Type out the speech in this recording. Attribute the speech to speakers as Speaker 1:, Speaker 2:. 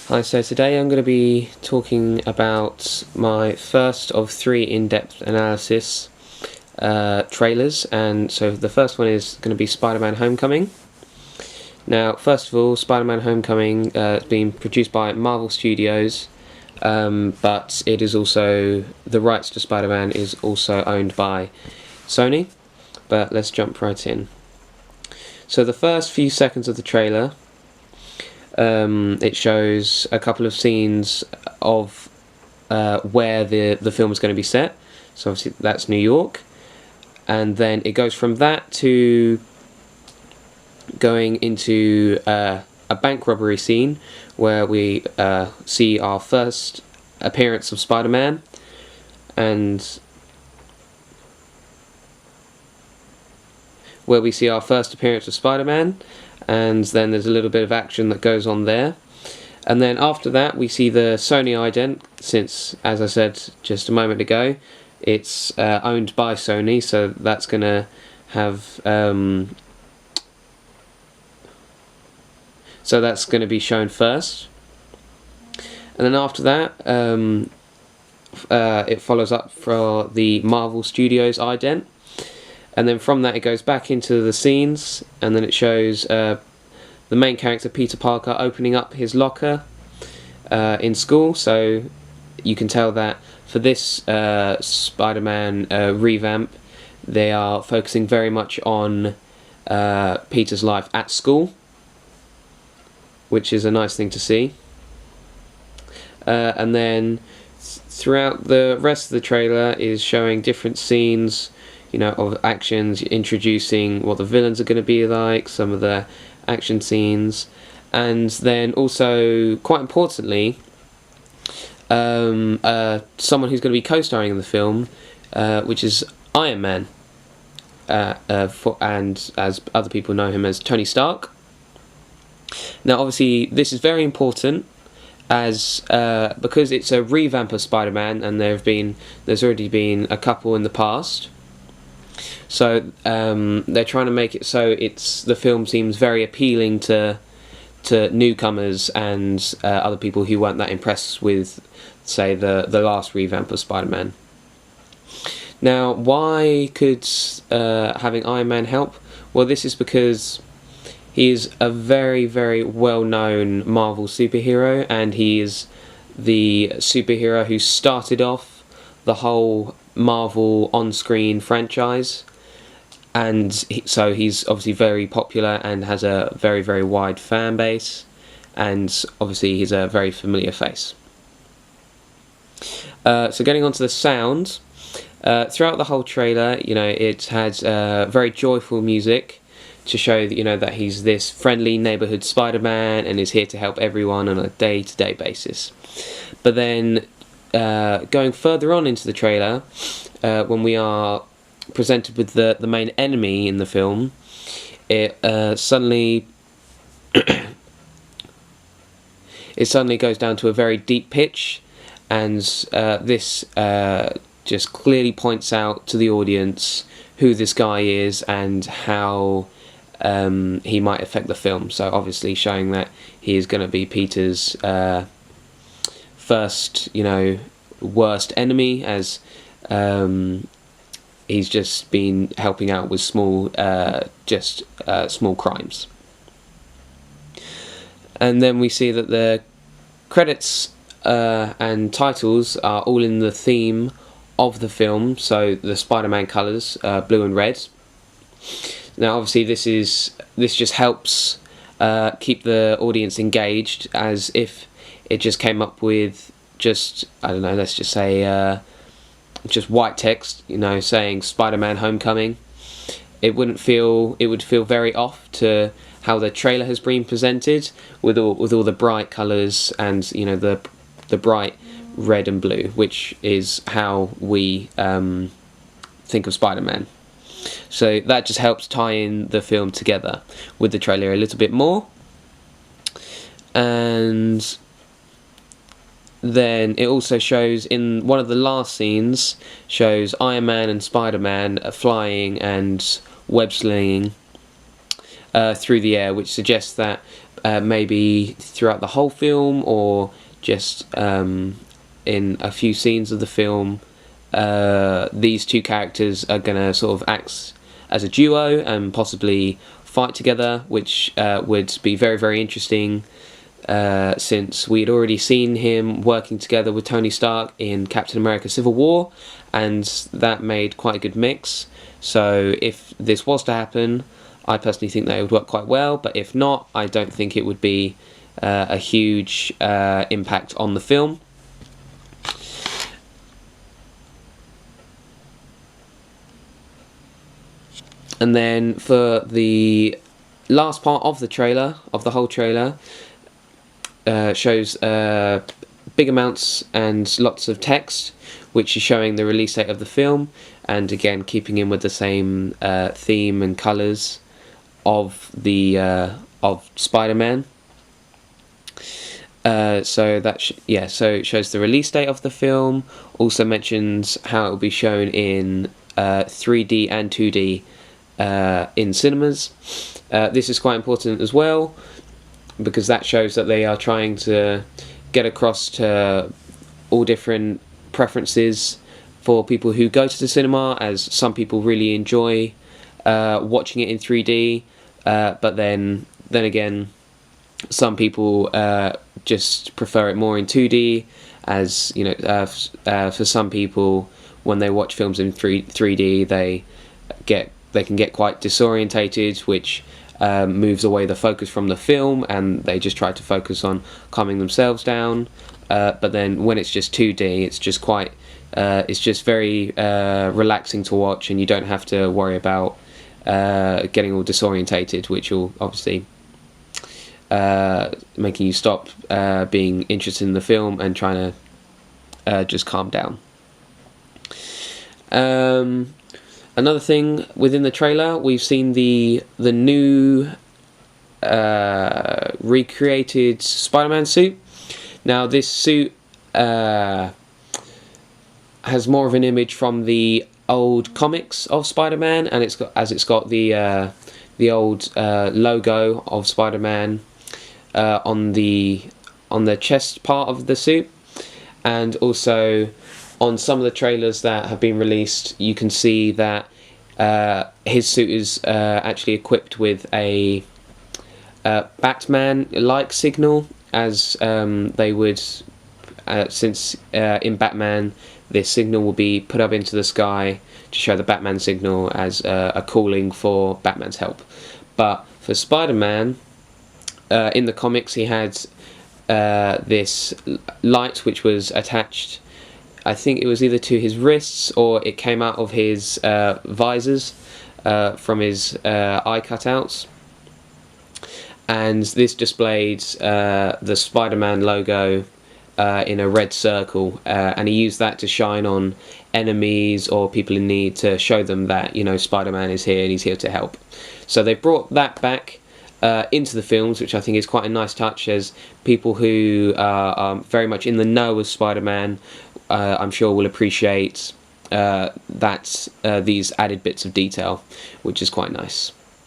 Speaker 1: Hi, so today I'm going to be talking about my first of three in-depth analysis trailers, and so the first one is going to be Spider-Man Homecoming. Now, first of all, Spider-Man Homecoming is being produced by Marvel Studios, but it is also, the rights to Spider-Man is also owned by Sony, but let's jump right in. So the first few seconds of the trailer, it shows a couple of scenes of where the film is going to be set. So obviously that's New York, and then it goes from that to going into a bank robbery scene where we see our first appearance of Spider-Man, and and then there's a little bit of action that goes on there. And then after that we see the Sony ident, since, as I said just a moment ago, it's owned by Sony, so that's going to have so that's going to be shown first. And then after that it follows up for the Marvel Studios ident. And then from that it goes back into the scenes, and then it shows the main character Peter Parker opening up his locker in school. So you can tell that for this Spider-Man revamp, they are focusing very much on Peter's life at school, which is a nice thing to see. And then throughout the rest of the trailer is showing different scenes, of actions, introducing what the villains are going to be like, some of the action scenes, and then also, quite importantly, someone who's going to be co-starring in the film, which is Iron Man, and as other people know him as Tony Stark. Now, obviously, this is very important, as because it's a revamp of Spider-Man, and there's already been a couple in the past. So they're trying to make it so the film seems very appealing to newcomers and other people who weren't that impressed with, say, the last revamp of Spider-Man. Now, why could having Iron Man help? Well, this is because he is a very, very well-known Marvel superhero, and he is the superhero who started off the whole Marvel on-screen franchise, and so he's obviously very popular and has a very, very wide fan base, and obviously he's a very familiar face. So getting onto the sound, throughout the whole trailer, it has very joyful music to show that, that he's this friendly neighborhood Spider-Man and is here to help everyone on a day-to-day basis. But then going further on into the trailer, when we are presented with the main enemy in the film, it suddenly goes down to a very deep pitch, and this just clearly points out to the audience who this guy is and how he might affect the film. So obviously showing that he is going to be Peter's first, worst enemy, as he's just been helping out with small crimes. And then we see that the credits and titles are all in the theme of the film, so the Spider-Man colours, blue and red. Now obviously this just helps keep the audience engaged, as if it just came up with just, I don't know, let's just say just white text, saying Spider-Man Homecoming. It would feel very off to how the trailer has been presented, with all the bright colours and the bright red and blue, which is how we think of Spider-Man. So that just helps tie in the film together with the trailer a little bit more. And then it also shows, in one of the last scenes, shows Iron Man and Spider-Man flying and web slinging through the air, which suggests that maybe throughout the whole film, or just in a few scenes of the film, these two characters are going to sort of act as a duo and possibly fight together, which would be very, very interesting, since we'd already seen him working together with Tony Stark in Captain America Civil War, and that made quite a good mix. So if this was to happen, I personally think that it would work quite well, but if not, I don't think it would be a huge impact on the film. And then for the last part of the trailer, of the whole trailer, shows big amounts and lots of text, which is showing the release date of the film, and again keeping in with the same theme and colours of the of Spider-Man. So that so it shows the release date of the film. Also mentions how it will be shown in 3D and 2D in cinemas. This is quite important as well, because that shows that they are trying to get across to all different preferences for people who go to the cinema, as some people really enjoy watching it in 3D, but then again, some people just prefer it more in 2D, as you know, for some people, when they watch films in 3D, they can get quite disorientated, which moves away the focus from the film, and they just try to focus on calming themselves down. But then when it's just 2D, it's just quite it's just very relaxing to watch, and you don't have to worry about getting all disorientated, which will obviously making you stop being interested in the film and trying to just calm down. Another thing within the trailer, we've seen the new recreated Spider-Man suit. Now this suit has more of an image from the old comics of Spider-Man, and it's got the old logo of Spider-Man on the chest part of the suit, and also on some of the trailers that have been released, you can see that his suit is actually equipped with a Batman-like signal, as they would, since in Batman, this signal will be put up into the sky to show the Batman signal as a calling for Batman's help. But for Spider-Man, in the comics, he had this light which was attached, I think it was either to his wrists or it came out of his visors from his eye cutouts, and this displayed the Spider-Man logo in a red circle, and he used that to shine on enemies or people in need, to show them that, you know, Spider-Man is here and he's here to help. So they brought that back into the films, which I think is quite a nice touch, as people who are very much in the know of Spider-Man, I'm sure will appreciate these added bits of detail, which is quite nice.